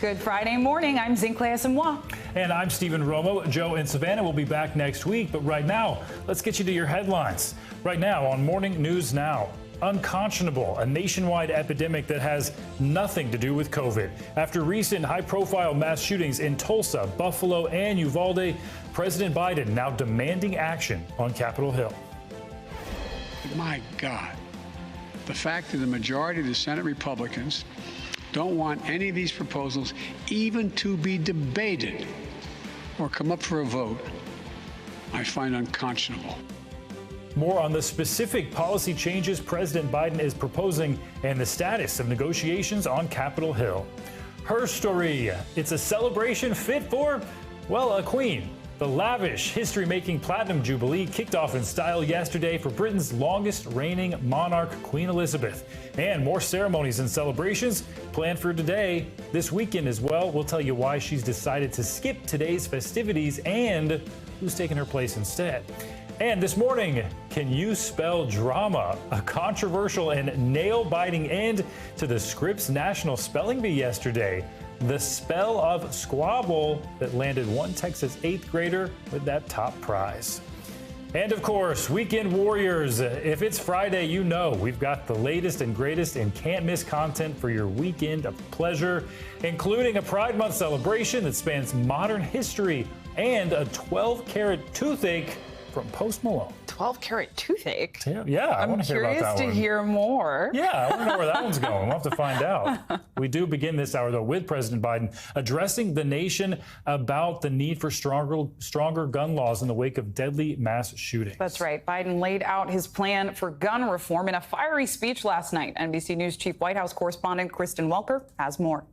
Good Friday morning. I'm Zincle Asamoah. And I'm Stephen Romo. Joe and Savannah will be back next week. But right now, let's get you to your headlines. Right now on Morning News Now. Unconscionable, a nationwide epidemic that has nothing to do with COVID. After recent high-profile mass shootings in Tulsa, Buffalo, and Uvalde, President Biden now demanding action on Capitol Hill. My God, the fact that the majority of the Senate Republicans don't want any of these proposals even to be debated or come up for a vote, I find unconscionable. More on the specific policy changes President Biden is proposing and the status of negotiations on Capitol Hill. Her story, it's a celebration fit for, well, a queen. The lavish, history-making Platinum Jubilee kicked off in style yesterday for Britain's longest reigning monarch, Queen Elizabeth. And more ceremonies and celebrations planned for today, this weekend as well. We'll tell you why she's decided to skip today's festivities and who's taking her place instead. And this morning, can you spell drama? A controversial and nail-biting end to the Scripps National Spelling Bee yesterday. The spell of squabble that landed one Texas 8th grader with that top prize. And of course, Weekend Warriors. If it's Friday, you know we've got the latest and greatest and can't miss content for your weekend of pleasure, including a Pride Month celebration that spans modern history and a 12-carat toothache from Post Malone. 12-carat toothache? Yeah, I want to hear about that one. I'm curious to hear more. Yeah, I want to know where that one's going. We'll have to find out. We do begin this hour, though, with President Biden addressing the nation about the need for stronger gun laws in the wake of deadly mass shootings. That's right. Biden laid out his plan for gun reform in a fiery speech last night. NBC News Chief White House correspondent Kristen Welker has more.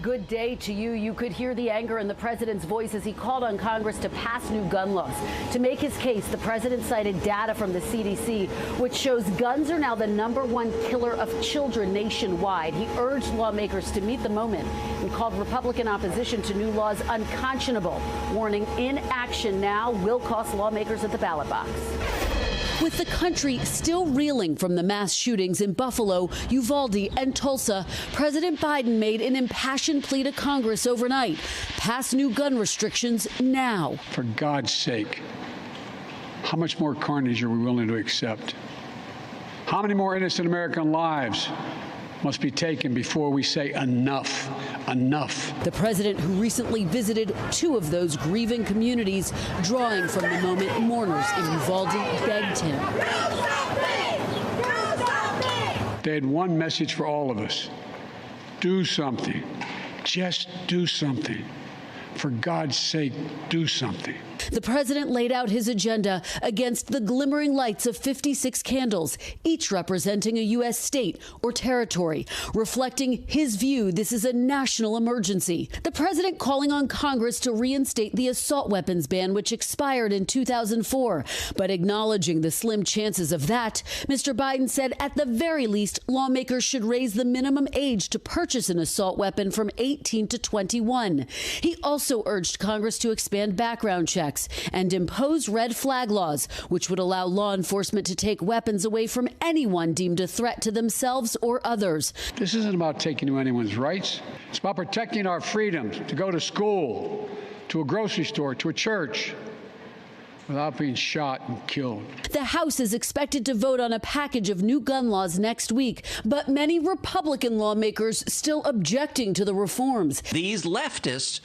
Good day to you. You could hear the anger in the president's voice as he called on Congress to pass new gun laws. To make his case, the president cited data from the CDC, which shows guns are now the #1 killer of children nationwide. He urged lawmakers to meet the moment and called Republican opposition to new laws unconscionable, warning inaction now will cost lawmakers at the ballot box. With the country still reeling from the mass shootings in Buffalo, Uvalde, and Tulsa, President Biden made an impassioned plea to Congress overnight. Pass new gun restrictions now. For God's sake, how much more carnage are we willing to accept? How many more innocent American lives must be taken before we say enough, enough? The president, who recently visited 2 of those grieving communities, drawing from the moment mourners in Uvalde begged him. They had one message for all of us. Do something. Just do something. For God's sake, do something. The president laid out his agenda against the glimmering lights of 56 candles, each representing a U.S. state or territory, reflecting his view this is a national emergency. The president calling on Congress to reinstate the assault weapons ban, which expired in 2004. But acknowledging the slim chances of that, Mr. Biden said at the very least, lawmakers should raise the minimum age to purchase an assault weapon from 18 to 21. He also urged Congress to expand background checks and impose red flag laws, which would allow law enforcement to take weapons away from anyone deemed a threat to themselves or others. This isn't about taking away anyone's rights. It's about protecting our freedoms to go to school, to a grocery store, to a church, without being shot and killed. The House is expected to vote on a package of new gun laws next week, but many Republican lawmakers still objecting to the reforms. These leftists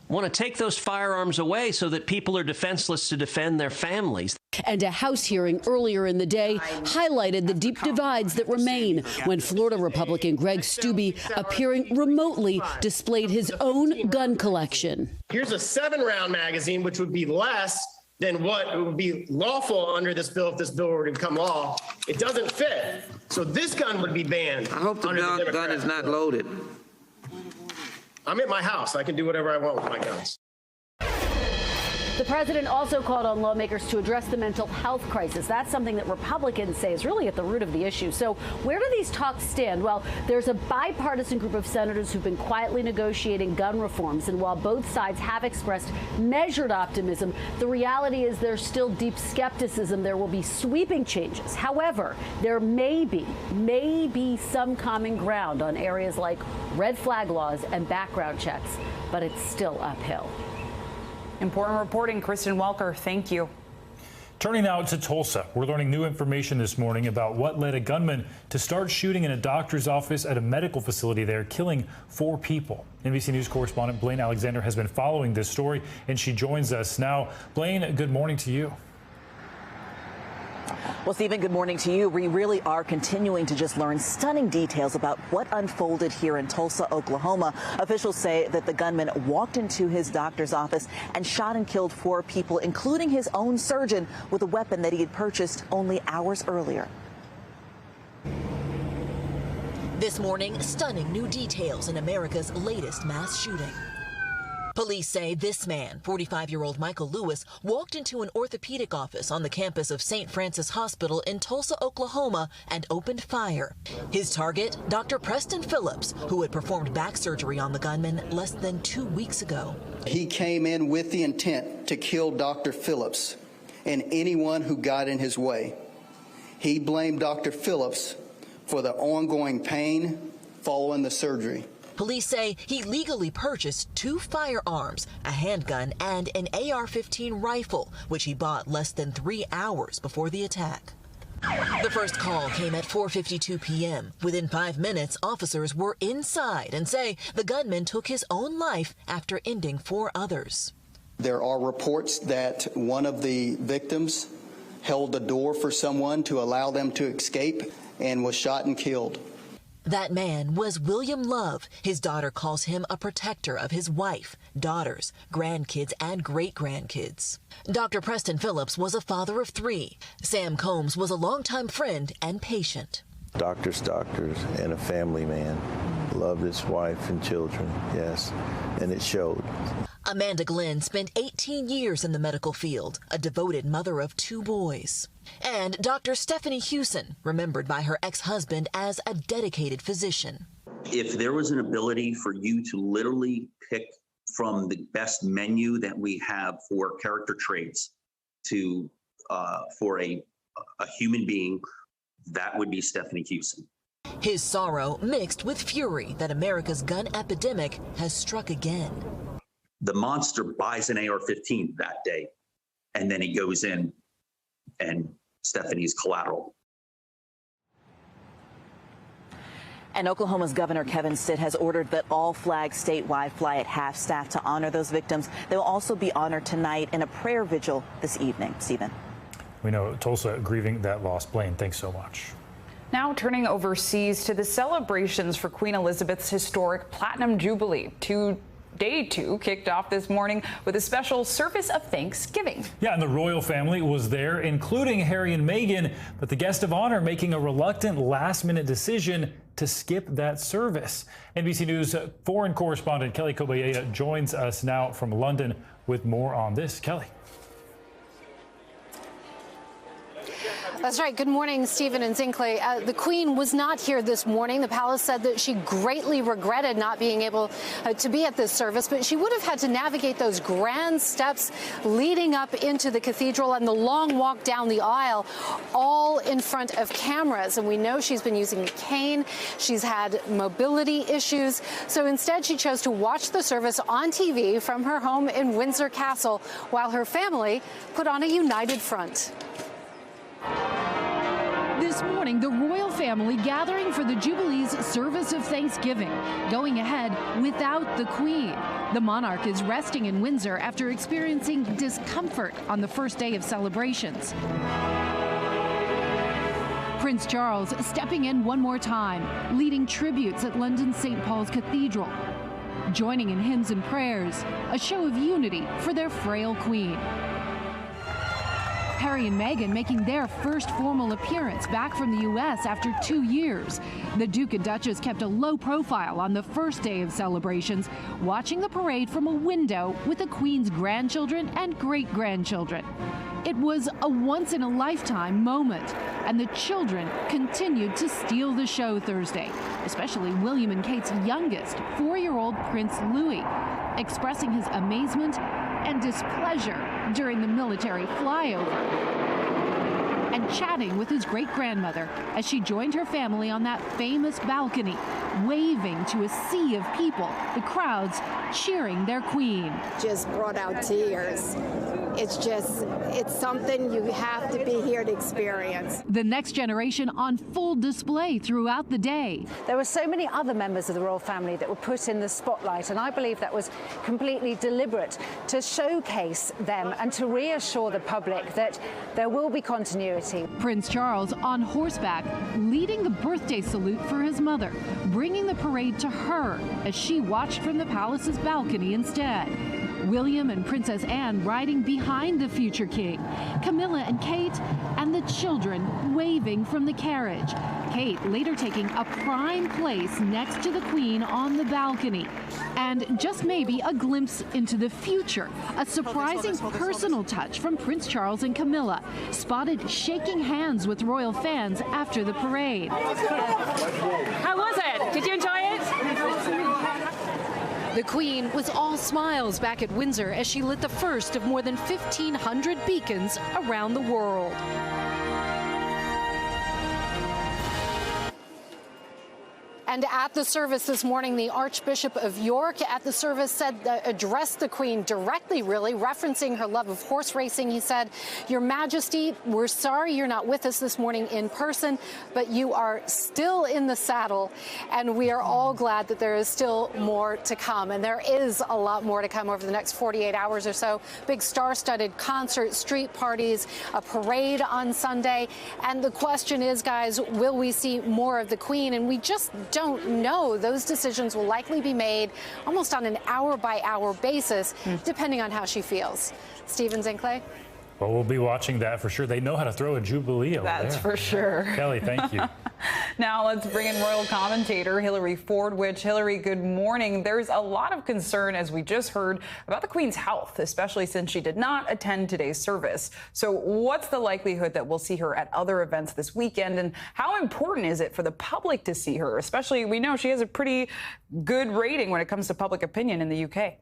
want to take those firearms away so that people are defenseless to defend their families. And a House hearing earlier in the day highlighted the deep divides that remain when Florida Republican Greg Steube, appearing remotely, displayed his own gun collection. Here's a 7-round magazine, which would be less than what would be lawful under this bill if this bill were to become law. It doesn't fit. So this gun would be banned. I hope the gun is not loaded. I'm at my house. I can do whatever I want with my guns. The president also called on lawmakers to address the mental health crisis. That's something that Republicans say is really at the root of the issue. So where do these talks stand? Well, there's a bipartisan group of senators who've been quietly negotiating gun reforms. And while both sides have expressed measured optimism, the reality is there's still deep skepticism there will be sweeping changes. However, there may be some common ground on areas like red flag laws and background checks, but it's still uphill. Important reporting, Kristen Welker. Thank you. Turning now to Tulsa, we're learning new information this morning about what led a gunman to start shooting in a doctor's office at a medical facility there, killing 4 people. NBC News correspondent Blaine Alexander has been following this story, and she joins us now. Blaine, good morning to you. Well, Stephen, good morning to you. We really are continuing to just learn stunning details about what unfolded here in Tulsa, Oklahoma. Officials say that the gunman walked into his doctor's office and shot and killed 4 people, including his own surgeon, with a weapon that he had purchased only hours earlier. This morning, stunning new details in America's latest mass shooting. Police say this man, 45-year-old Michael Lewis, walked into an orthopedic office on the campus of St. Francis Hospital in Tulsa, Oklahoma, and opened fire. His target, Dr. Preston Phillips, who had performed back surgery on the gunman less than 2 weeks ago. He came in with the intent to kill Dr. Phillips and anyone who got in his way. He blamed Dr. Phillips for the ongoing pain following the surgery. Police say he legally purchased 2 firearms, a handgun and an AR-15 rifle, which he bought less than 3 hours before the attack. The first call came at 4:52 p.m. Within 5 minutes, officers were inside and say the gunman took his own life after ending 4 others. There are reports that one of the victims held the door for someone to allow them to escape and was shot and killed. That man was William Love. His daughter calls him a protector of his wife, daughters, grandkids, and great-grandkids. Dr. Preston Phillips was a father of 3. Sam Combs was a longtime friend and patient. Doctors, and a family man. Loved his wife and children, yes, and it showed. Amanda Glenn spent 18 years in the medical field, a devoted mother of 2 boys. And Dr. Stephanie Hewson, remembered by her ex-husband as a dedicated physician. If there was an ability for you to literally pick from the best menu that we have for character traits to for a human being, that would be Stephanie Hewson. His sorrow mixed with fury that America's gun epidemic has struck again. The monster buys an AR-15 that day, and then he goes in, and Stephanie's collateral. And Oklahoma's Governor Kevin Stitt has ordered that all flags statewide fly at half-staff to honor those victims. They will also be honored tonight in a prayer vigil this evening. Stephen. We know Tulsa grieving that loss. Blaine, thanks so much. Now turning overseas to the celebrations for Queen Elizabeth's historic Platinum Jubilee. Day 2 kicked off this morning with a special service of Thanksgiving. Yeah, and the royal family was there, including Harry and Meghan, but the guest of honor making a reluctant last-minute decision to skip that service. NBC News foreign correspondent Kelly Kobayea joins us now from London with more on this. Kelly. That's right. Good morning, Stephen and Zinkley. The Queen was not here this morning. The palace said that she greatly regretted not being able to be at this service, but she would have had to navigate those grand steps leading up into the cathedral and the long walk down the aisle, all in front of cameras. And we know she's been using a cane. She's had mobility issues. So instead, she chose to watch the service on TV from her home in Windsor Castle while her family put on a united front. This morning, the royal family gathering for the Jubilee's service of Thanksgiving, going ahead without the Queen. The monarch is resting in Windsor after experiencing discomfort on the first day of celebrations. Prince Charles stepping in one more time, leading tributes at London's St. Paul's Cathedral, joining in hymns and prayers, a show of unity for their frail Queen. Harry and Meghan making their first formal appearance back from the U.S. after 2 years. The Duke and Duchess kept a low profile on the first day of celebrations, watching the parade from a window with the Queen's grandchildren and great-grandchildren. It was a once-in-a-lifetime moment, and the children continued to steal the show Thursday, especially William and Kate's youngest, 4-year-old Prince Louis, expressing his amazement and displeasure during the military flyover, and chatting with his great-grandmother as she joined her family on that famous balcony, waving to a sea of people, the crowds cheering their queen. Just brought out tears. It's something you have to be here to experience. The next generation on full display throughout the day. There were so many other members of the royal family that were put in the spotlight, and I believe that was completely deliberate to showcase them and to reassure the public that there will be continuity. Prince Charles on horseback, leading the birthday salute for his mother, bringing the parade to her as she watched from the palace's balcony instead. William and Princess Anne riding behind the future king. Camilla and Kate and the children waving from the carriage. Kate later taking a prime place next to the Queen on the balcony. And just maybe a glimpse into the future. A surprising personal touch from Prince Charles and Camilla, spotted shaking hands with royal fans after the parade. How was it? Did you enjoy it? The Queen was all smiles back at Windsor as she lit the first of more than 1,500 beacons around the world. And at the service this morning, the Archbishop of York at the service addressed the Queen directly, really, referencing her love of horse racing. He said, "Your Majesty, we're sorry you're not with us this morning in person, but you are still in the saddle, and we are all glad that there is still more to come." And there is a lot more to come over the next 48 hours or so. Big star-studded concert, street parties, a parade on Sunday. And the question is, guys, will we see more of the Queen? And we just don't know. Those decisions will likely be made almost on an hour-by-hour basis, depending on how she feels. Stephen Zinkley? Well, we'll be watching that for sure. They know how to throw a jubilee over there. That's for sure. Kelly, thank you. Now let's bring in royal commentator Hillary Fordwich. Hillary, good morning. There's a lot of concern, as we just heard, about the Queen's health, especially since she did not attend today's service. So what's the likelihood that we'll see her at other events this weekend? And how important is it for the public to see her? Especially, we know she has a pretty good rating when it comes to public opinion in the UK.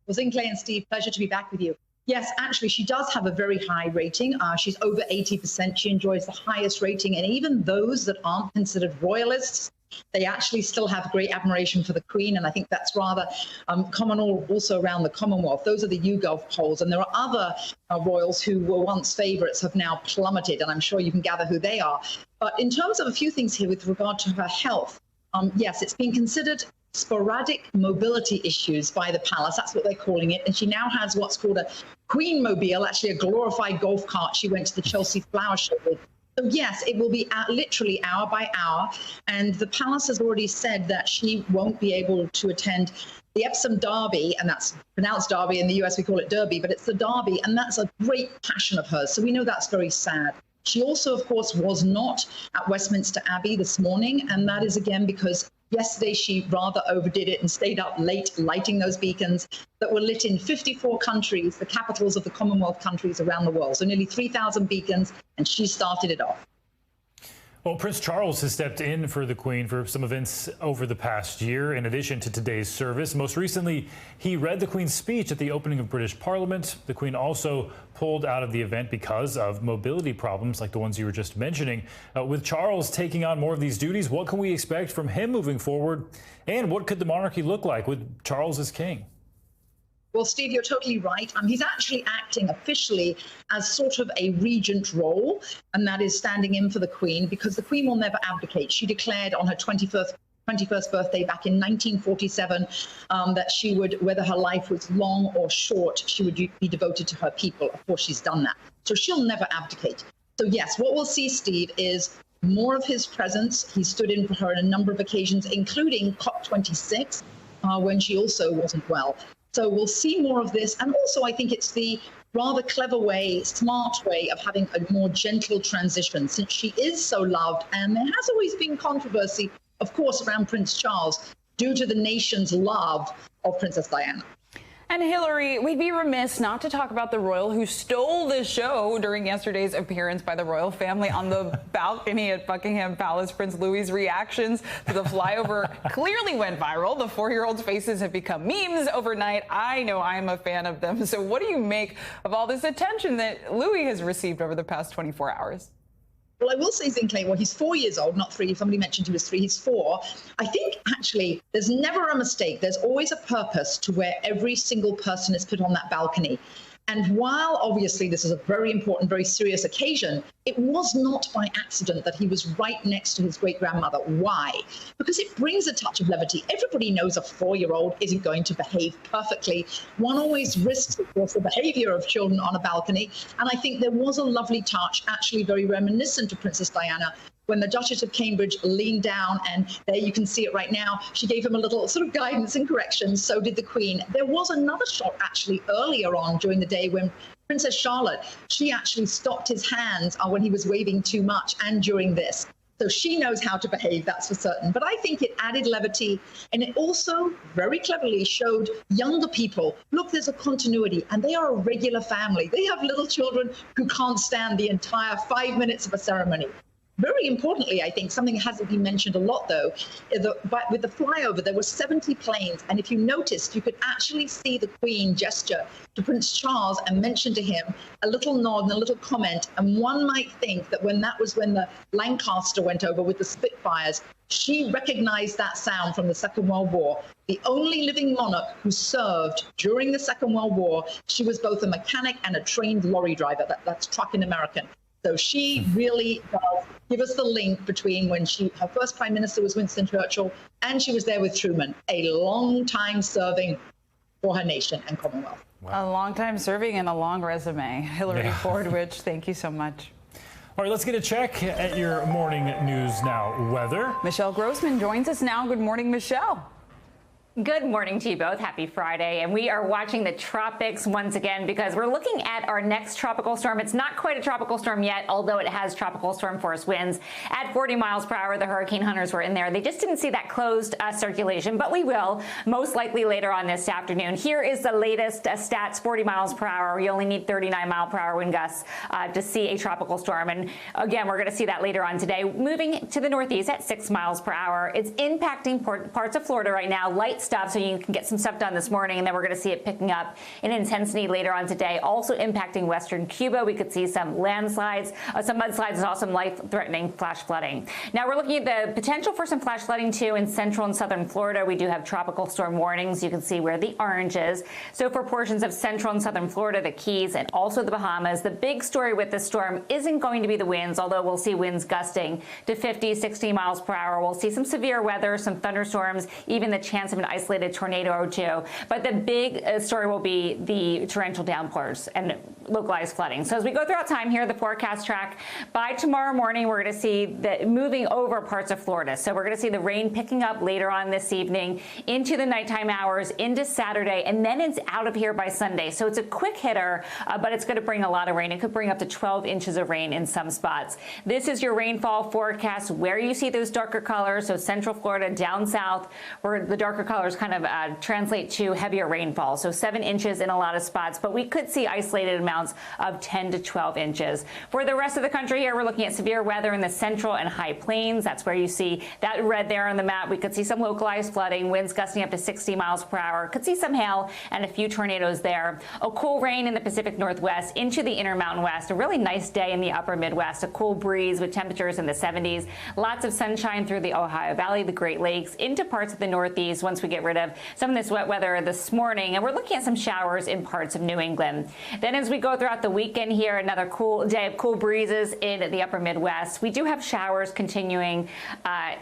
Well, Zinkley and Steve, pleasure to be back with you. Yes, actually, she does have a very high rating. She's over 80%. She enjoys the highest rating. And even those that aren't considered royalists, they actually still have great admiration for the Queen. And I think that's rather common also around the Commonwealth. Those are the YouGov polls. And there are other royals who were once favorites have now plummeted. And I'm sure you can gather who they are. But in terms of a few things here with regard to her health, yes, it's been considered sporadic mobility issues by the palace. That's what they're calling it. And she now has what's called a Queen Mobile, actually a glorified golf cart she went to the Chelsea Flower Show with. So yes, it will be literally hour by hour. And the palace has already said that she won't be able to attend the Epsom Derby, and that's pronounced Derby. In the US, we call it Derby, but it's the Derby. And that's a great passion of hers. So we know that's very sad. She also, of course, was not at Westminster Abbey this morning. And that is, again, because yesterday she rather overdid it and stayed up late lighting those beacons that were lit in 54 countries, the capitals of the Commonwealth countries around the world. So nearly 3,000 beacons, and she started it off. Well, Prince Charles has stepped in for the Queen for some events over the past year, in addition to today's service. Most recently, he read the Queen's speech at the opening of British Parliament. The Queen also pulled out of the event because of mobility problems like the ones you were just mentioning. With Charles taking on more of these duties, what can we expect from him moving forward? And what could the monarchy look like with Charles as king? Well, Steve, you're totally right. He's actually acting officially as sort of a regent role, and that is standing in for the Queen, because the Queen will never abdicate. She declared on her 21st birthday back in 1947 that she would, whether her life was long or short, she would be devoted to her people. Of course, she's done that. So she'll never abdicate. So yes, what we'll see, Steve, is more of his presence. He stood in for her on a number of occasions, including COP26, when she also wasn't well. So we'll see more of this. And also, I think it's the rather clever way, smart way of having a more gentle transition, since she is so loved. And there has always been controversy, of course, around Prince Charles due to the nation's love of Princess Diana. And Hillary, we'd be remiss not to talk about the royal who stole the show during yesterday's appearance by the royal family on the balcony at Buckingham Palace. Prince Louis's reactions to the flyover clearly went viral. The 4-year-old's faces have become memes overnight. I know I'm a fan of them. So what do you make of all this attention that Louis has received over the past 24 hours? Well, I will say, Zinkley, well, he's 4 years old, not 3. Somebody mentioned he was 3. He's 4. I think, actually, there's never a mistake. There's always a purpose to where every single person is put on that balcony. And while obviously this is a very important, very serious occasion, it was not by accident that he was right next to his great-grandmother. Why? Because it brings a touch of levity. Everybody knows a 4-year-old isn't going to behave perfectly. One always risks, of course, the behavior of children on a balcony. And I think there was a lovely touch, actually very reminiscent of Princess Diana, when the Duchess of Cambridge leaned down, and there you can see it right now, she gave him a little sort of guidance and correction. So did the Queen. There was another shot actually earlier on during the day when Princess Charlotte, she actually stopped his hands when he was waving too much, and during this. So she knows how to behave, that's for certain. But I think it added levity, and it also very cleverly showed younger people, look, there's a continuity, and they are a regular family. They have little children who can't stand the entire 5 minutes of a ceremony. Very importantly, I think, something that hasn't been mentioned a lot, though, with the flyover, there were 70 planes. And if you noticed, you could actually see the Queen gesture to Prince Charles and mention to him a little nod and a little comment. And one might think that when the Lancaster went over with the Spitfires, she recognized that sound from the Second World War. The only living monarch who served during the Second World War, she was both a mechanic and a trained lorry driver. That's truck in American. So she really does give us the link between when her first prime minister was Winston Churchill, and she was there with Truman, a long time serving for her nation and Commonwealth. Wow. A long time serving and a long resume. Hillary Fordwich, thank you so much. All right, let's get a check at your morning news now. Weather. Michelle Grossman joins us now. Good morning, Michelle. Good morning to you both. Happy Friday. And we are watching the tropics once again because we're looking at our next tropical storm. It's not quite a tropical storm yet, although it has tropical storm force winds at 40 miles per hour. The hurricane hunters were in there. They just didn't see that closed circulation, but we will most likely later on this afternoon. Here is the latest stats, 40 miles per hour. You only need 39 mile per hour wind gusts to see a tropical storm. And again, we're going to see that later on today. Moving to the northeast at 6 miles per hour. It's impacting parts of Florida right now. Light stuff, so you can get some stuff done this morning, and then we're going to see it picking up in intensity later on today. Also impacting western Cuba. We could see some landslides, some mudslides, and also some life-threatening flash flooding. Now we're looking at the potential for some flash flooding too in central and southern Florida. We do have tropical storm warnings. You can see where the orange is. So for portions of central and southern Florida, the Keys, and also the Bahamas, the big story with this storm isn't going to be the winds, although we'll see winds gusting to 50, 60 miles per hour. We'll see some severe weather, some thunderstorms, even the chance of an isolated tornado or two. But the big story will be the torrential downpours and localized flooding. So as we go throughout time here, the forecast track, by tomorrow morning, we're going to see the moving over parts of Florida. So we're going to see the rain picking up later on this evening into the nighttime hours, into Saturday, and then it's out of here by Sunday. So it's a quick hitter, but it's going to bring a lot of rain. It could bring up to 12 inches of rain in some spots. This is your rainfall forecast where you see those darker colors. So central Florida, down south, where the darker colors kind of translate to heavier rainfall. So 7 inches in a lot of spots, but we could see isolated amounts of 10 to 12 inches. For the rest of the country here, we're looking at severe weather in the central and high plains. That's where you see that red there on the map. We could see some localized flooding, winds gusting up to 60 miles per hour. Could see some hail and a few tornadoes there. A cool rain in the Pacific Northwest into the Intermountain West. A really nice day in the upper Midwest. A cool breeze with temperatures in the 70s. Lots of sunshine through the Ohio Valley, the Great Lakes, into parts of the Northeast once we get rid of some of this wet weather this morning, and we're looking at some showers in parts of New England. Then as we go throughout the weekend here, another cool day of cool breezes in the upper Midwest. We do have showers continuing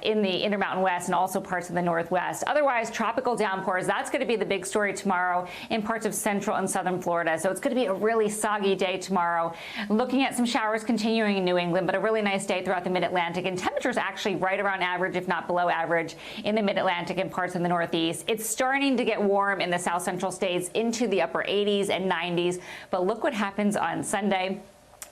in the Intermountain West and also parts of the Northwest. Otherwise, tropical downpours, that's going to be the big story tomorrow in parts of central and southern Florida. So it's going to be a really soggy day tomorrow. Looking at some showers continuing in New England, but a really nice day throughout the Mid-Atlantic, and temperatures actually right around average, if not below average, in the Mid-Atlantic and parts of the Northeast. It's starting to get warm in the south central states into the upper 80s and 90s, but look what what happens on Sunday.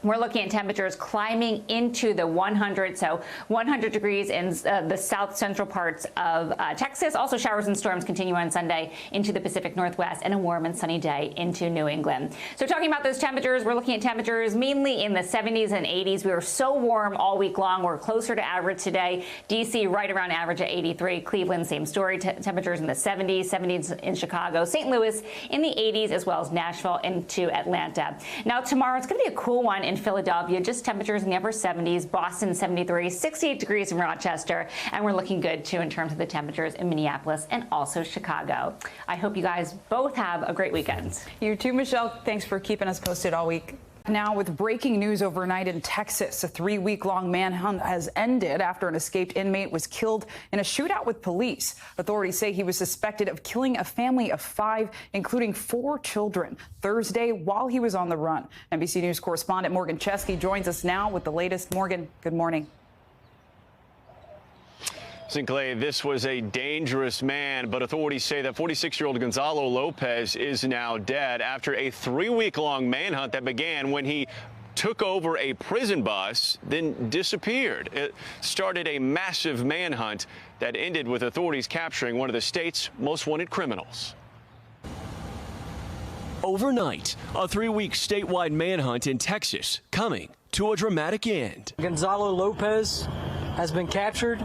We're looking at temperatures climbing into the 100s, so 100 degrees in the south central parts of Texas. Also, showers and storms continue on Sunday into the Pacific Northwest, and a warm and sunny day into New England. So talking about those temperatures, we're looking at temperatures mainly in the 70s and 80s. We were so warm all week long. We're closer to average today. D.C. right around average at 83. Cleveland, same story. Temperatures in the 70s in Chicago. St. Louis in the 80s, as well as Nashville into Atlanta. Now, tomorrow, it's going to be a cool one in Philadelphia, just temperatures in the upper 70s, Boston 73, 68 degrees in Rochester, and we're looking good too in terms of the temperatures in Minneapolis and also Chicago. I hope you guys both have a great weekend. You too, Michelle. Thanks for keeping us posted all week. Now, with breaking news overnight in Texas, a 3-week-long manhunt has ended after an escaped inmate was killed in a shootout with police. Authorities say he was suspected of killing a family of 5, including 4 children, Thursday while he was on the run. NBC News correspondent Morgan Chesky joins us now with the latest. Morgan, good morning. Sinclair, this was a dangerous man, but authorities say that 46-year-old Gonzalo Lopez is now dead after a 3-week-long manhunt that began when he took over a prison bus, then disappeared. It started a massive manhunt that ended with authorities capturing one of the state's most wanted criminals. Overnight, a 3-week statewide manhunt in Texas coming to a dramatic end. Gonzalo Lopez has been captured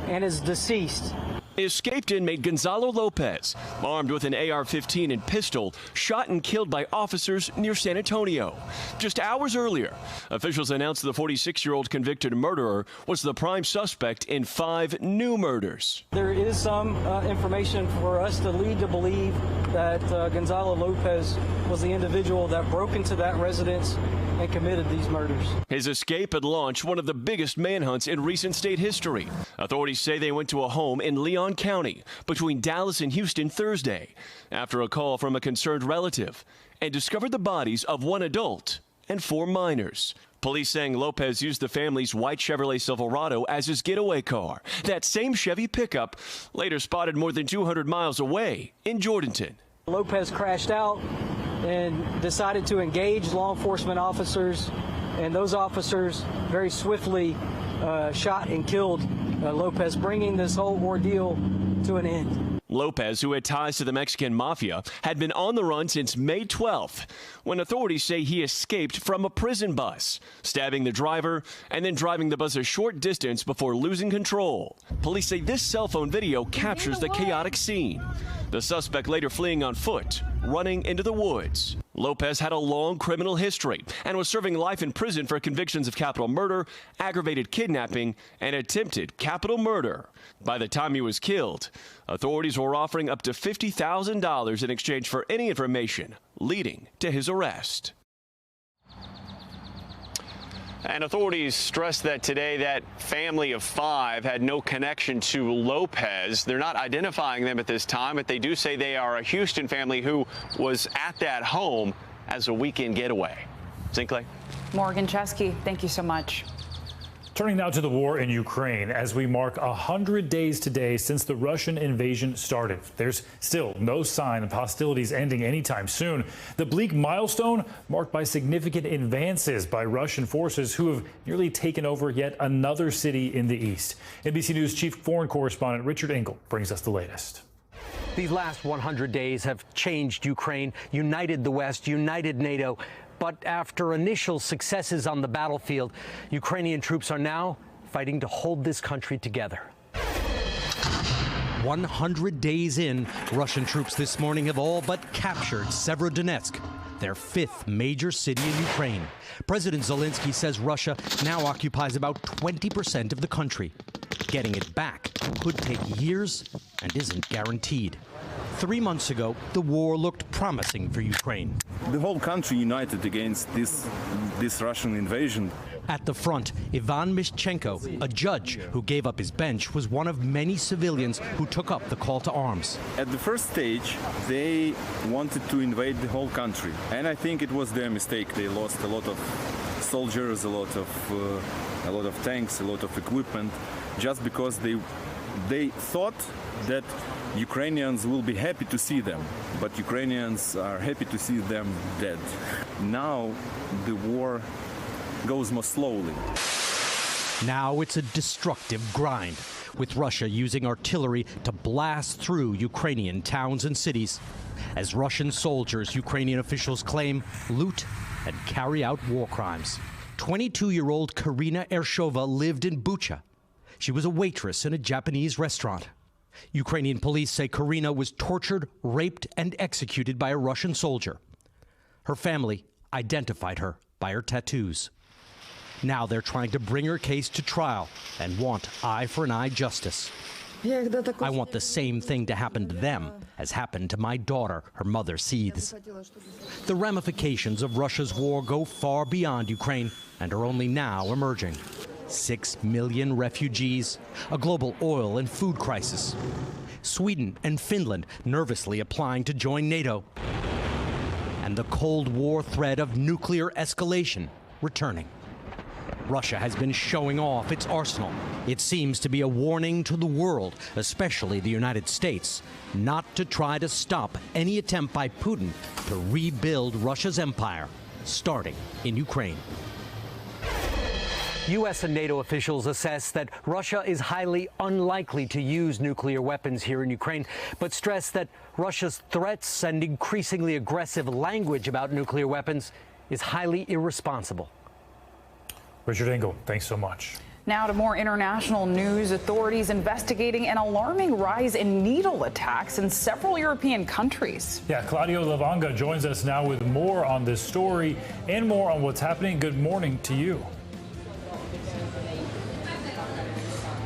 and is deceased. Escaped inmate Gonzalo Lopez, armed with an AR-15 and pistol, shot and killed by officers near San Antonio. Just hours earlier, officials announced the 46-year-old convicted murderer was the prime suspect in 5 new murders. There is some information for us to lead to believe that Gonzalo Lopez was the individual that broke into that residence and committed these murders. His escape had launched one of the biggest manhunts in recent state history. Authorities say they went to a home in Leon County between Dallas and Houston Thursday after a call from a concerned relative and discovered the bodies of 1 adult and 4 minors. Police saying Lopez used the family's white Chevrolet Silverado as his getaway car. That same Chevy pickup later spotted more than 200 miles away in Jordanton. Lopez crashed out and decided to engage law enforcement officers, and those officers very swiftly shot and killed Lopez, bringing this whole ordeal to an end. Lopez, who had ties to the Mexican mafia, had been on the run since May 12th, when authorities say he escaped from a prison bus, stabbing the driver and then driving the bus a short distance before losing control. Police say this cell phone video captures the chaotic scene. The suspect later fleeing on foot, running into the woods. Lopez had a long criminal history and was serving life in prison for convictions of capital murder, aggravated kidnapping, and attempted capital murder. By the time he was killed, authorities were offering up to $50,000 in exchange for any information leading to his arrest. And authorities stressed that today that family of 5 had no connection to Lopez. They're not identifying them at this time, but they do say they are a Houston family who was at that home as a weekend getaway. Sinclair? Morgan Chesky, thank you so much. Turning now to the war in Ukraine as we mark 100 days today since the Russian invasion started. There's still no sign of hostilities ending anytime soon. The bleak milestone marked by significant advances by Russian forces who have nearly taken over yet another city in the east. NBC News chief foreign correspondent Richard Engel brings us the latest. These last 100 days have changed Ukraine, united the West, united NATO. But after initial successes on the battlefield, Ukrainian troops are now fighting to hold this country together. 100 days in, Russian troops this morning have all but captured Severodonetsk, their 5th major city in Ukraine. President Zelensky says Russia now occupies about 20% of the country. Getting it back could take years and isn't guaranteed. 3 months ago, the war looked promising for Ukraine. The whole country united against this Russian invasion. At the front, Ivan Mishchenko, a judge who gave up his bench, was one of many civilians who took up the call to arms. At the first stage, they wanted to invade the whole country. And I think it was their mistake. They lost a lot of soldiers, a lot of tanks, a lot of equipment, just because they thought that Ukrainians will be happy to see them, but Ukrainians are happy to see them dead. Now the war goes more slowly. Now it's a destructive grind, with Russia using artillery to blast through Ukrainian towns and cities, as Russian soldiers, Ukrainian officials claim, loot and carry out war crimes. 22-year-old Karina Ershova lived in Bucha. She was a waitress in a Japanese restaurant. Ukrainian police say Karina was tortured, raped, and executed by a Russian soldier. Her family identified her by her tattoos. Now they're trying to bring her case to trial and want eye for an eye justice. I want the same thing to happen to them as happened to my daughter, her mother seethes. The ramifications of Russia's war go far beyond Ukraine and are only now emerging. 6 million refugees, a global oil and food crisis. Sweden and Finland nervously applying to join NATO. And the Cold War threat of nuclear escalation returning. Russia has been showing off its arsenal. It seems to be a warning to the world, especially the United States, not to try to stop any attempt by Putin to rebuild Russia's empire, starting in Ukraine. U.S. and NATO officials assess that Russia is highly unlikely to use nuclear weapons here in Ukraine, but stress that Russia's threats and increasingly aggressive language about nuclear weapons is highly irresponsible. Richard Engel, thanks so much. Now to more international news. Authorities investigating an alarming rise in needle attacks in several European countries. Yeah, Claudio Lavanga joins us now with more on this story and more on what's happening. Good morning to you.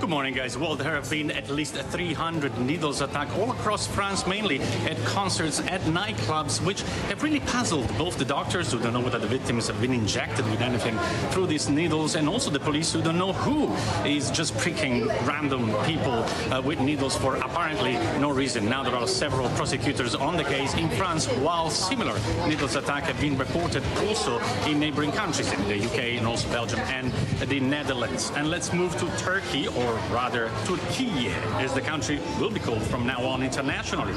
Good morning, guys. Well, there have been at least 300 needles attacked all across France, mainly at concerts, at nightclubs, which have really puzzled both the doctors who don't know whether the victims have been injected with anything through these needles, and also the police who don't know who is just pricking random people with needles for apparently no reason. Now there are several prosecutors on the case in France, while similar needles attacks have been reported also in neighboring countries, in the UK and also Belgium and the Netherlands. And let's move to Turkey, or rather Turkey, as the country will be called from now on internationally.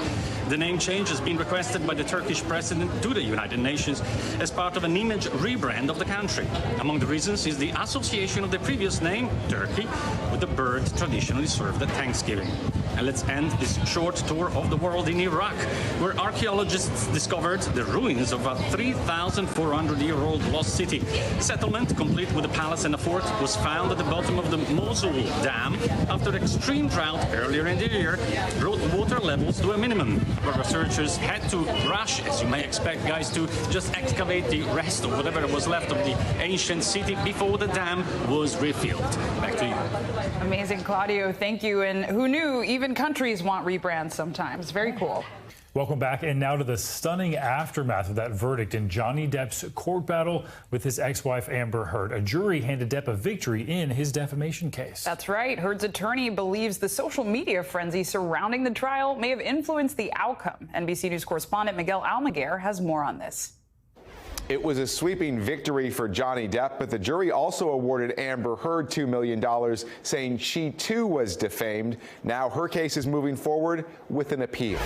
The name change has been requested by the Turkish president to the United Nations as part of an image rebrand of the country. Among the reasons is the association of the previous name, Turkey, with the bird traditionally served at Thanksgiving. And let's end this short tour of the world in Iraq, where archaeologists discovered the ruins of a 3,400-year-old lost city. Settlement, complete with a palace and a fort, was found at the bottom of the Mosul Dam after extreme drought earlier in the year brought water levels to a minimum, where researchers had to rush, as you may expect, guys, to just excavate the rest of whatever was left of the ancient city before the dam was refilled. Back to you. Amazing, Claudio. Thank you. And who knew even countries want rebrands sometimes? Very cool. Welcome back. And now to the stunning aftermath of that verdict in Johnny Depp's court battle with his ex-wife Amber Heard. A jury handed Depp a victory in his defamation case. That's right. Heard's attorney believes the social media frenzy surrounding the trial may have influenced the outcome. NBC News correspondent Miguel Almaguer has more on this. It was a sweeping victory for Johnny Depp, but the jury also awarded Amber Heard $2 million, saying she too was defamed. Now her case is moving forward with an appeal.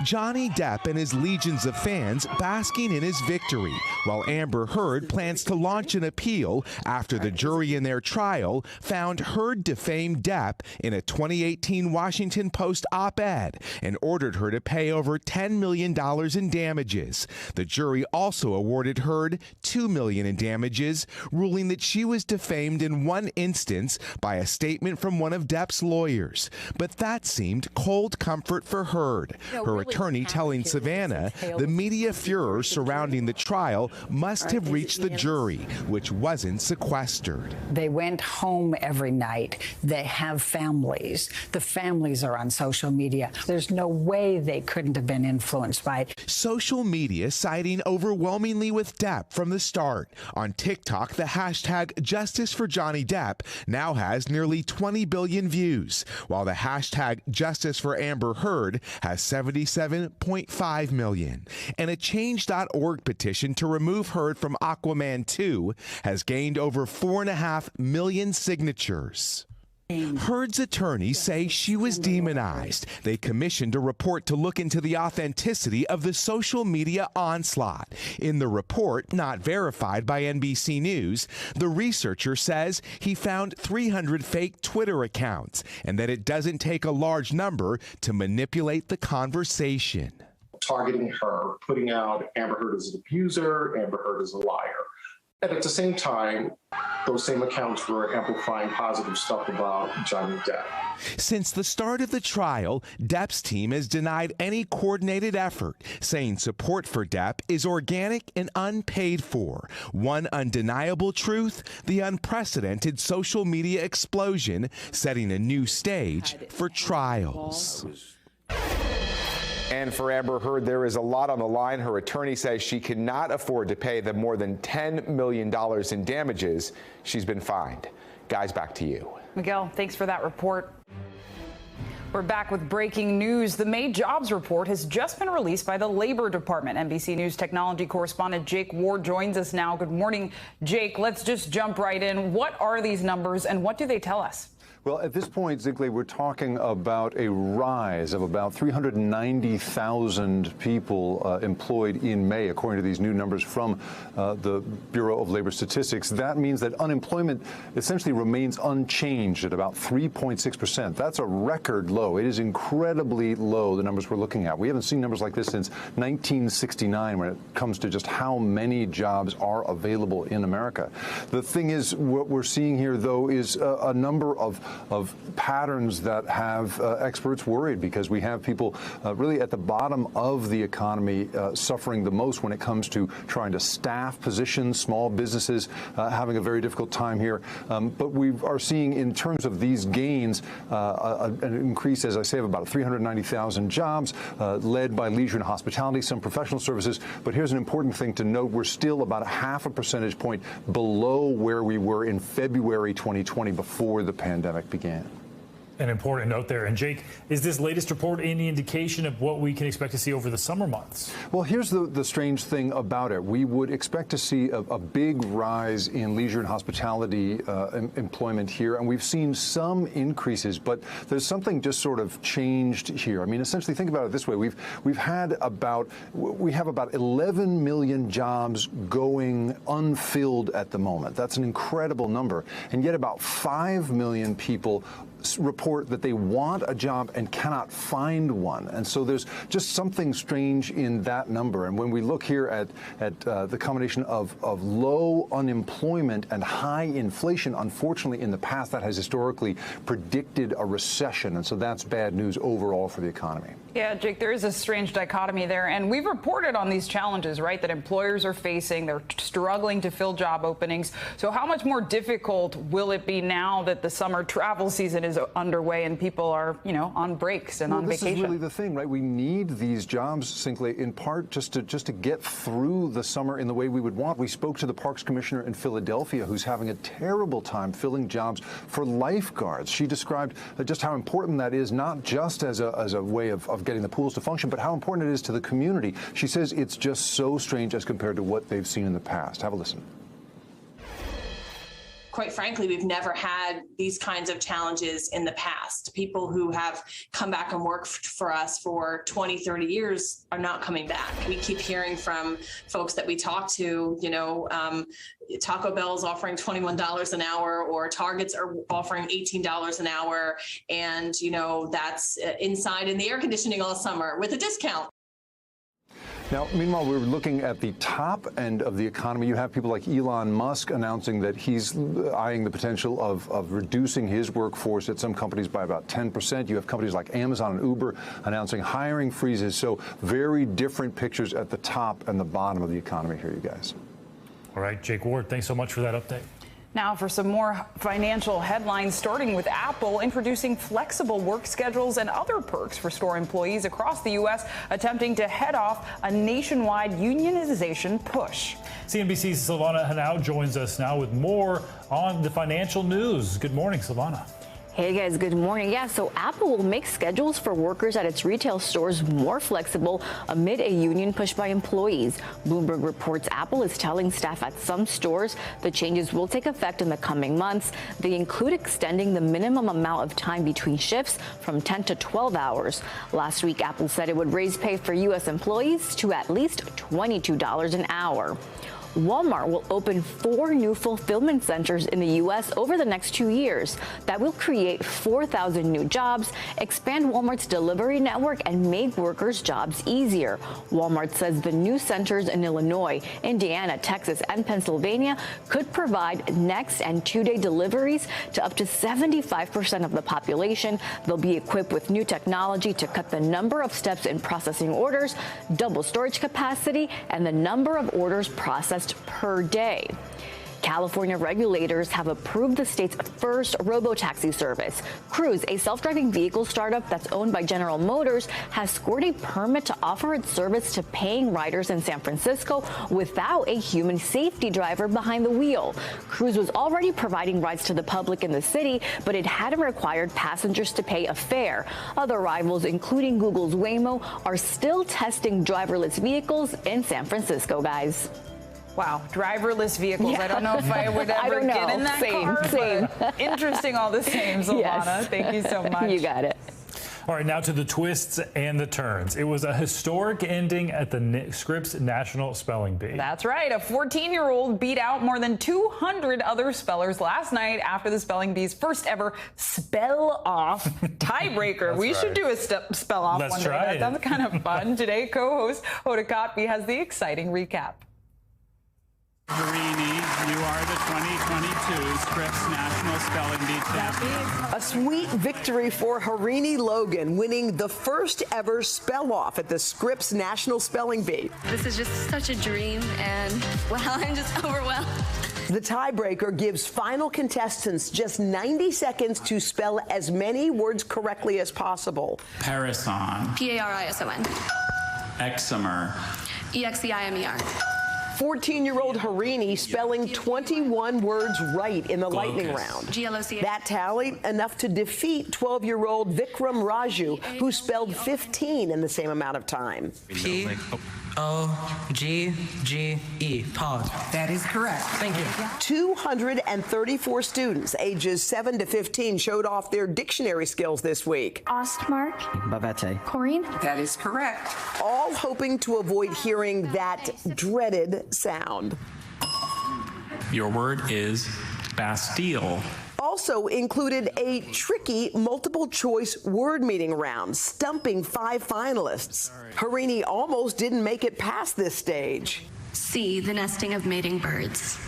Johnny Depp and his legions of fans basking in his victory, while Amber Heard plans to launch an appeal after the jury in their trial found Heard defamed Depp in a 2018 Washington Post op-ed and ordered her to pay over $10 million in damages. The jury also awarded Heard $2 million in damages, ruling that she was defamed in one instance by a statement from one of Depp's lawyers. But that seemed cold comfort for Heard. Her attorney telling Savannah the media furor surrounding the trial must have reached the jury, which wasn't sequestered. They went home every night. They have families. The families are on social media. There's no way they couldn't have been influenced by it. Social media siding overwhelmingly with Depp from the start. On TikTok, the hashtag Justice for Johnny Depp now has nearly 20 billion views, while the hashtag Justice for Amber Heard has 77.5 million. And a Change.org petition to remove Heard from Aquaman 2 has gained over 4.5 million signatures. Heard's attorneys say she was demonized. They commissioned a report to look into the authenticity of the social media onslaught. In the report, not verified by NBC News, the researcher says he found 300 fake Twitter accounts and that it doesn't take a large number to manipulate the conversation. Targeting her, putting out Amber Heard as an abuser, Amber Heard as a liar. And at the same time, those same accounts were amplifying positive stuff about Johnny Depp. Since the start of the trial, Depp's team has denied any coordinated effort, saying support for Depp is organic and unpaid for. One undeniable truth, the unprecedented social media explosion, setting a new stage for trials. And for Amber Heard, there is a lot on the line. Her attorney says she cannot afford to pay the more than $10 million in damages she's been fined. Guys, back to you. Miguel, thanks for that report. We're back with breaking news. The May jobs report has just been released by the Labor Department. NBC News technology correspondent Jake Ward joins us now. Good morning, Jake. Let's just jump right in. What are these numbers and what do they tell us? Well, at this point, Zinkley, we're talking about a rise of about 390,000 people employed in May, according to these new numbers from the Bureau of Labor Statistics. That means that unemployment essentially remains unchanged at about 3.6%. That's a record low. It is incredibly low, the numbers we're looking at. We haven't seen numbers like this since 1969 when it comes to just how many jobs are available in America. The thing is, what we're seeing here, though, is a number of patterns that have experts worried, because we have people really at the bottom of the economy suffering the most when it comes to trying to staff positions, small businesses having a very difficult time here. But we are seeing, in terms of these gains, an increase, as I say, of about 390,000 jobs, led by leisure and hospitality, some professional services. But here's an important thing to note. We're still about a half a percentage point below where we were in February 2020 before the pandemic began. An important note there. And Jake, is this latest report any indication of what we can expect to see over the summer months? Well, here's the strange thing about it. We would expect to see a big rise in leisure and hospitality employment here, and we've seen some increases, but there's something just sort of changed here. I mean, essentially, think about it this way. We have about 11 million jobs going unfilled at the moment. That's an incredible number, and yet about 5 million people report that they want a job and cannot find one. And so there's just something strange in that number. And when we look here at the combination of low unemployment and high inflation, unfortunately, in the past, that has historically predicted a recession. And so that's bad news overall for the economy. Yeah, Jake, there is a strange dichotomy there. And we've reported on these challenges, right, that employers are facing. They're struggling to fill job openings. So how much more difficult will it be now that the summer travel season is underway and people are, on breaks and on vacation? This is really the thing, right? We need these jobs, simply, in part, just to get through the summer in the way we would want. We spoke to the Parks Commissioner in Philadelphia, who's having a terrible time filling jobs for lifeguards. She described just how important that is, not just as a way of getting the pools to function, but how important it is to the community. She says it's just so strange as compared to what they've seen in the past. Have a listen. Quite frankly, we've never had these kinds of challenges in the past. People who have come back and worked for us for 20, 30 years are not coming back. We keep hearing from folks that we talk to, Taco Bell's offering $21 an hour, or Targets are offering $18 an hour. And, that's inside in the air conditioning all summer with a discount. Now, meanwhile, we're looking at the top end of the economy. You have people like Elon Musk announcing that he's eyeing the potential of reducing his workforce at some companies by about 10%. You have companies like Amazon and Uber announcing hiring freezes. So very different pictures at the top and the bottom of the economy here, you guys. All right, Jake Ward, thanks so much for that update. Now for some more financial headlines, starting with Apple introducing flexible work schedules and other perks for store employees across the U.S., attempting to head off a nationwide unionization push. CNBC's Silvana Henao joins us now with more on the financial news. Good morning, Silvana. Hey guys, good morning. Yeah, so Apple will make schedules for workers at its retail stores more flexible amid a union push by employees. Bloomberg reports Apple is telling staff at some stores the changes will take effect in the coming months. They include extending the minimum amount of time between shifts from 10 to 12 hours. Last week, Apple said it would raise pay for U.S. employees to at least $22 an hour. Walmart will open 4 new fulfillment centers in the U.S. over the next 2 years. That will create 4,000 new jobs, expand Walmart's delivery network, and make workers' jobs easier. Walmart says the new centers in Illinois, Indiana, Texas, and Pennsylvania could provide next and 2-day deliveries to up to 75% of the population. They'll be equipped with new technology to cut the number of steps in processing orders, double storage capacity, and the number of orders processed per day. California regulators have approved the state's first robo-taxi service. Cruise, a self-driving vehicle startup that's owned by General Motors, has scored a permit to offer its service to paying riders in San Francisco without a human safety driver behind the wheel. Cruise was already providing rides to the public in the city, but it hadn't required passengers to pay a fare. Other rivals, including Google's Waymo, are still testing driverless vehicles in San Francisco, guys. Wow, driverless vehicles. Yeah. I don't know if I would ever get in that car. Same. Interesting all the same, Zolana. Yes. Thank you so much. You got it. All right, now to the twists and the turns. It was a historic ending at the Scripps National Spelling Bee. That's right. A 14-year-old beat out more than 200 other spellers last night after the Spelling Bee's first ever spell-off tiebreaker. We should do a spell-off one day. That sounds kind of fun. Today, co-host Hoda Kotb has the exciting recap. Harini, you are the 2022 Scripps National Spelling Bee champion. A sweet victory for Harini Logan, winning the first ever spell-off at the Scripps National Spelling Bee. This is just such a dream, and wow, I'm just overwhelmed. The tiebreaker gives final contestants just 90 seconds to spell as many words correctly as possible. Parison. P-A-R-I-S-O-N. Eczema. E-X-E-I-M-E-R. 14-year-old Harini spelling 21 words right in the lightning round. G-L-O-C-A. That tally enough to defeat 12-year-old Vikram Raju, who spelled 15 in the same amount of time. P-O-G-G-E. Pause. That is correct. Thank you. 234 students ages 7 to 15 showed off their dictionary skills this week. Ostmark. Bavete. Corrine. That is correct. All hoping to avoid hearing that dreaded sound. Your word is Bastille. Also included a tricky multiple choice word meaning round, stumping 5 finalists. Harini almost didn't make it past this stage. C, the nesting of mating birds.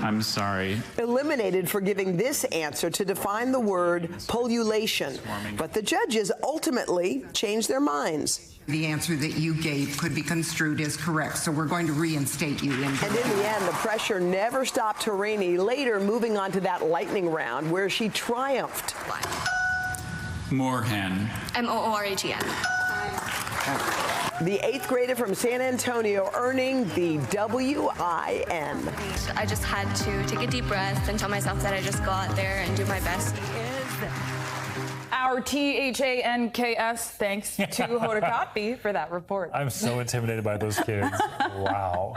I'm sorry. Eliminated for giving this answer to define the word pullulation. But the judges ultimately changed their minds. The answer that you gave could be construed as correct, so we're going to reinstate you. And in the end, the pressure never stopped Harini, later moving on to that lightning round where she triumphed. Moorhen. M-O-O-R-H-E-N. The 8th grader from San Antonio earning the W-I-N. I just had to take a deep breath and tell myself that I just go out there and do my best. Our THANKS, thanks to Hoda Kotb for that report. I'm so intimidated by those kids. Wow.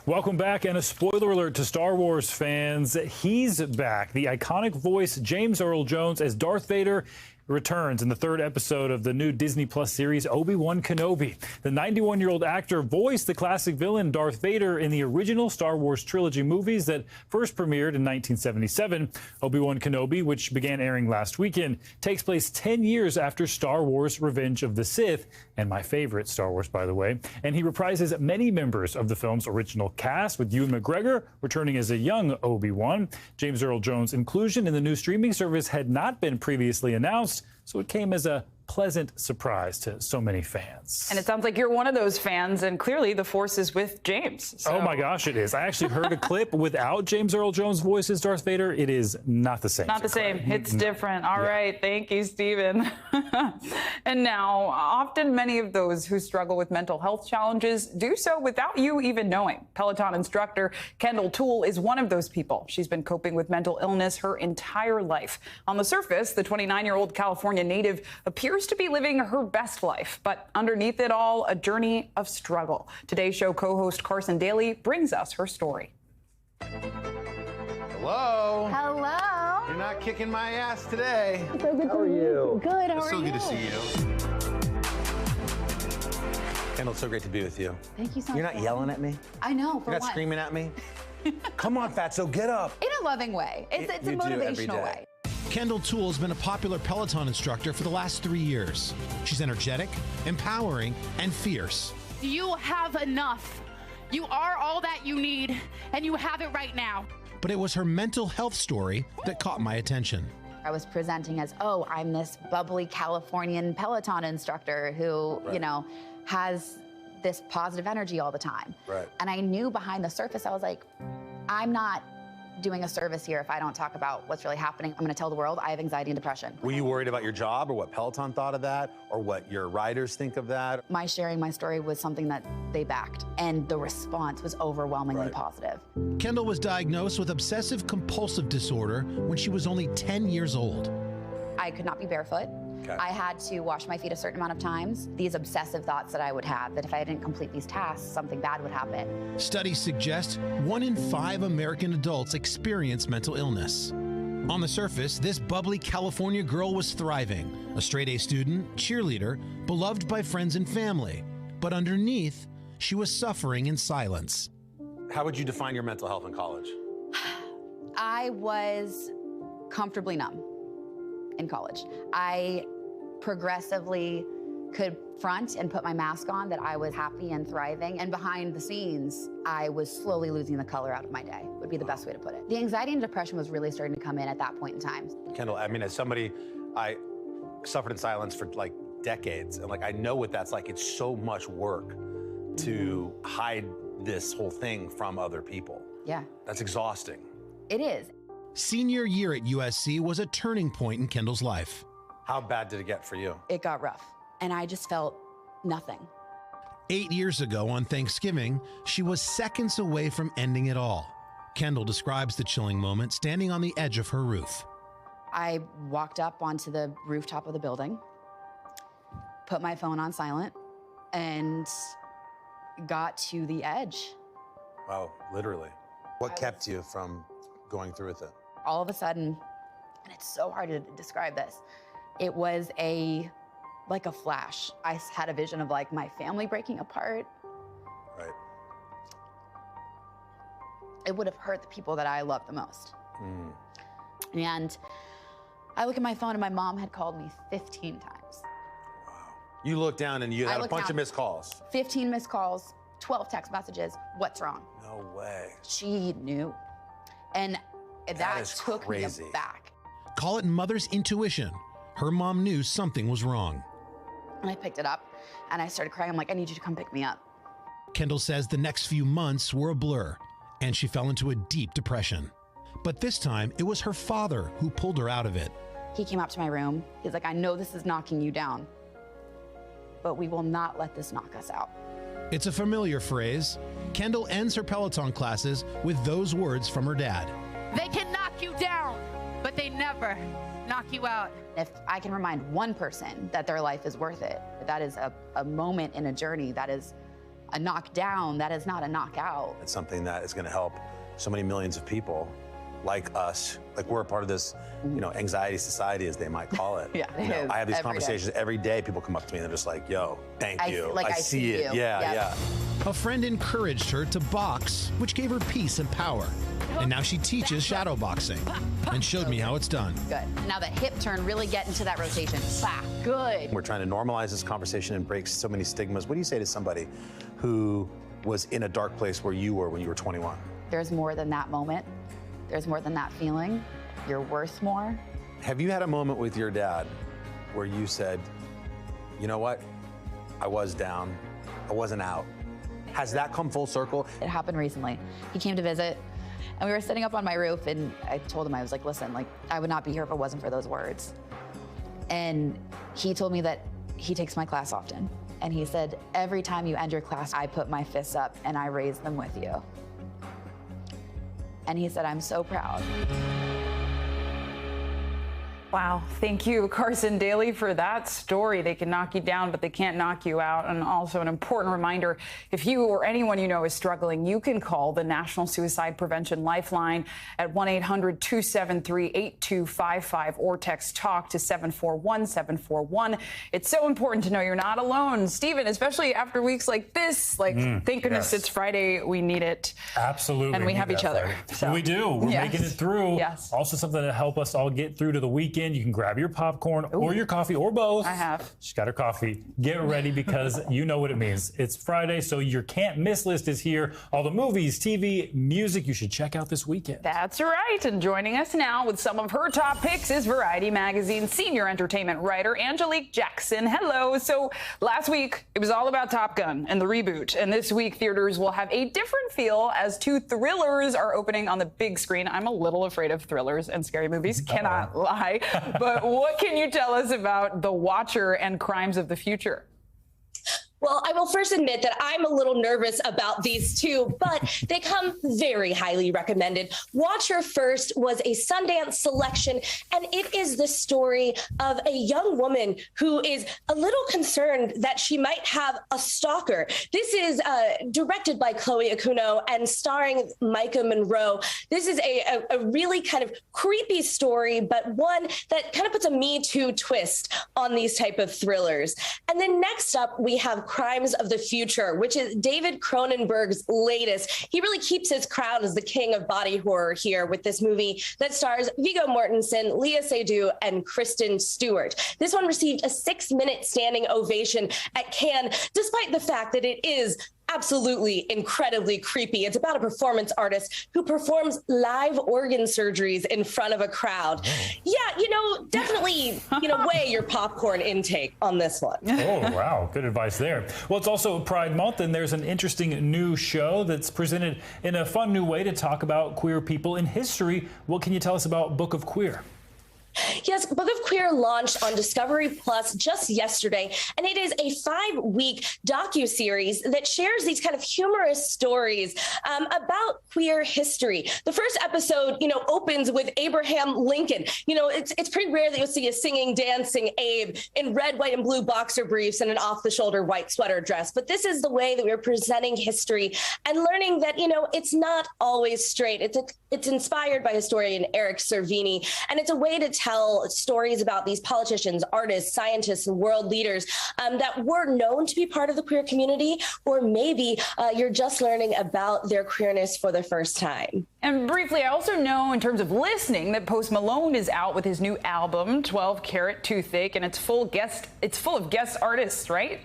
Welcome back, and a spoiler alert to Star Wars fans. He's back. The iconic voice James Earl Jones as Darth Vader returns in the 3rd episode of the new Disney Plus series ObiWan Kenobi. The 91-year-old actor voiced the classic villain Darth Vader in the original Star Wars trilogy movies that first premiered in 1977. ObiWan Kenobi, which began airing last weekend, takes place 10 years after Star Wars Revenge of the Sith, and my favorite Star Wars, by the way. And he reprises many members of the film's original cast, with Ewan McGregor returning as a young Obi-Wan. James Earl Jones' inclusion in the new streaming service had not been previously announced, so it came as a pleasant surprise to so many fans. And it sounds like you're one of those fans, and clearly the force is with James. So. Oh my gosh, it is. I actually heard a clip without James Earl Jones' voice as Darth Vader. It is not the same. Not the same. It's different. All right. Thank you, Stephen. And now, often many of those who struggle with mental health challenges do so without you even knowing. Peloton instructor Kendall Toole is one of those people. She's been coping with mental illness her entire life. On the surface, the 29-year-old California native appears to be living her best life, but underneath it all, a journey of struggle. Today's show co-host Carson Daly brings us her story. Hello. Hello. You're not kicking my ass today. So good How are you? Good. How are you? It's so good to see you. Kendall, it's so great to be with you. Thank you so much. You're not yelling at me? I know. You're not screaming at me? Come on, Fatso, get up. In a loving way. It's a motivational way. Kendall Toole has been a popular Peloton instructor for the last 3 years. She's energetic, empowering, and fierce. You have enough. You are all that you need, and you have it right now. But it was her mental health story that caught my attention. I was presenting as, oh, I'm this bubbly Californian Peloton instructor who, you know, has this positive energy all the time. Right. And I knew behind the surface, I was like, I'm not doing a service here if I don't talk about what's really happening. I'm going to tell the world I have anxiety and depression. Were you worried about your job or what Peloton thought of that or what your riders think of that? My sharing my story was something that they backed, and the response was overwhelmingly positive. Kendall was diagnosed with obsessive compulsive disorder when she was only 10 years old. I could not be barefoot. Okay. I had to wash my feet a certain amount of times. These obsessive thoughts that I would have, that if I didn't complete these tasks, something bad would happen. Studies suggest 1 in 5 American adults experience mental illness. On the surface, this bubbly California girl was thriving, a straight-A student, cheerleader, beloved by friends and family. But underneath, she was suffering in silence. How would you define your mental health in college? I was comfortably numb in college. I progressively could front and put my mask on that I was happy and thriving, and behind the scenes, I was slowly losing the color out of my day, would be the best way to put it. The anxiety and depression was really starting to come in at that point in time. Kendall, I mean, as somebody, I suffered in silence for like decades, and like I know what that's like. It's so much work to hide this whole thing from other people. Yeah. That's exhausting. It is. Senior year at USC was a turning point in Kendall's life. How bad did it get for you? It got rough, and I just felt nothing. 8 years ago on Thanksgiving, she was seconds away from ending it all. Kendall describes the chilling moment standing on the edge of her roof. I walked up onto the rooftop of the building, put my phone on silent, and got to the edge. Wow, literally. What kept you from going through with it? All of a sudden, and it's so hard to describe this, it was like a flash. I had a vision of like my family breaking apart. Right. It would have hurt the people that I love the most. And I look at my phone and my mom had called me 15 times. You looked down and you had a bunch of missed calls. 15 missed calls, 12 text messages. What's wrong? No way. She knew. And that took me aback. Call it mother's intuition. Her mom knew something was wrong. And I picked it up and I started crying. I'm like, I need you to come pick me up. Kendall says the next few months were a blur, and she fell into a deep depression. But this time, it was her father who pulled her out of it. He came up to my room. He's like, I know this is knocking you down, but we will not let this knock us out. It's a familiar phrase. Kendall ends her Peloton classes with those words from her dad. They can knock you down, but they never knock you out. If I can remind one person that their life is worth it, that is a moment in a journey, that is a knockdown, that is not a knockout. It's something that is going to help so many millions of people like us. Like we're a part of this, you know, anxiety society, as they might call it. Yeah, you know, I have these conversations every day. People come up to me and they're just like, yo, thank you. I see it. you. Yeah. A friend encouraged her to box, which gave her peace and power. And now she teaches shadow boxing and showed me how it's done. Good. Now the hip turn, really get into that rotation. Bah, good. We're trying to normalize this conversation and break so many stigmas. What do you say to somebody who was in a dark place where you were when you were 21? There's more than that moment. There's more than that feeling. You're worth more. Have you had a moment with your dad where you said, you know what? I was down. I wasn't out. Has that come full circle? It happened recently. He came to visit, and we were sitting up on my roof, and I told him, I was like, listen, like, I would not be here if it wasn't for those words. And he told me that he takes my class often. And he said, every time you end your class, I put my fists up and I raise them with you. And he said, I'm so proud. Wow. Thank you, Carson Daly, for that story. They can knock you down, but they can't knock you out. And also an important reminder, if you or anyone you know is struggling, you can call the National Suicide Prevention Lifeline at 1-800-273-8255 or text TALK to 741-741. It's so important to know you're not alone. Stephen, especially after weeks like this, thank goodness it's Friday. We need it. Absolutely. And we have each other. So. We do. We're making it through. Yes. Also something to help us all get through to the weekend. You can grab your popcorn or your coffee or both. I have. She's got her coffee. Get ready because you know what it means. It's Friday, so your can't miss list is here. All the movies, TV, music you should check out this weekend. That's right. And joining us now with some of her top picks is Variety Magazine's senior entertainment writer, Angelique Jackson. Hello. So last week, it was all about Top Gun and the reboot. And this week, theaters will have a different feel as two thrillers are opening on the big screen. I'm a little afraid of thrillers and scary movies. Cannot lie. But what can you tell us about The Watcher and Crimes of the Future? Well, I will first admit that I'm a little nervous about these two, but they come very highly recommended. Watcher First was a Sundance selection, and it is the story of a young woman who is a little concerned that she might have a stalker. This is directed by Chloe Okuno and starring Micah Monroe. This is a really kind of creepy story, but one that kind of puts a Me Too twist on these type of thrillers. And then next up, we have Crimes of the Future, which is David Cronenberg's latest. He really keeps his crown as the king of body horror here with this movie that stars Viggo Mortensen, Lea Seydoux, and Kristen Stewart. This one received a 6-minute standing ovation at Cannes, despite the fact that it is absolutely incredibly creepy. It's about a performance artist who performs live organ surgeries in front of a crowd. Yeah, definitely, weigh your popcorn intake on this one. Oh, wow. Good advice there. Well, it's also Pride Month, and there's an interesting new show that's presented in a fun new way to talk about queer people in history. What can you tell us about Book of Queer? Yes, Book of Queer launched on Discovery Plus just yesterday, and it is a 5-week docuseries that shares these kind of humorous stories about queer history. The first episode, opens with Abraham Lincoln. It's pretty rare that you'll see a singing, dancing Abe in red, white, and blue boxer briefs and an off-the-shoulder white sweater dress. But this is the way that we're presenting history and learning that, it's not always straight. It's inspired by historian Eric Cervini, and it's a way to tell stories about these politicians, artists, scientists, and world leaders that were known to be part of the queer community, or maybe you're just learning about their queerness for the first time. And briefly, I also know in terms of listening that Post Malone is out with his new album, 12 Carat Too Thick, and it's full of guest artists, right?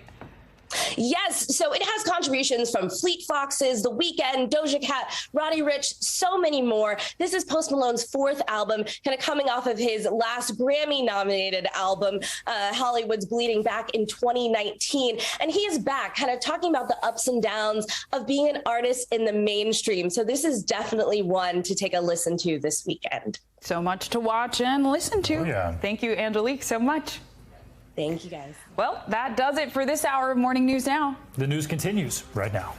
Yes, so it has contributions from Fleet Foxes, The Weeknd, Doja Cat, Roddy Ricch, so many more. This is Post Malone's 4th album, kind of coming off of his last Grammy-nominated album, Hollywood's Bleeding, back in 2019. And he is back, kind of talking about the ups and downs of being an artist in the mainstream. So this is definitely one to take a listen to this weekend. So much to watch and listen to. Oh, yeah. Thank you, Angelique, so much. Thank you, guys. Well, that does it for this hour of Morning News Now. The news continues right now.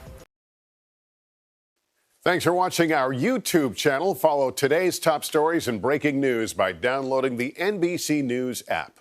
Thanks for watching our YouTube channel. Follow today's top stories and breaking news by downloading the NBC News app.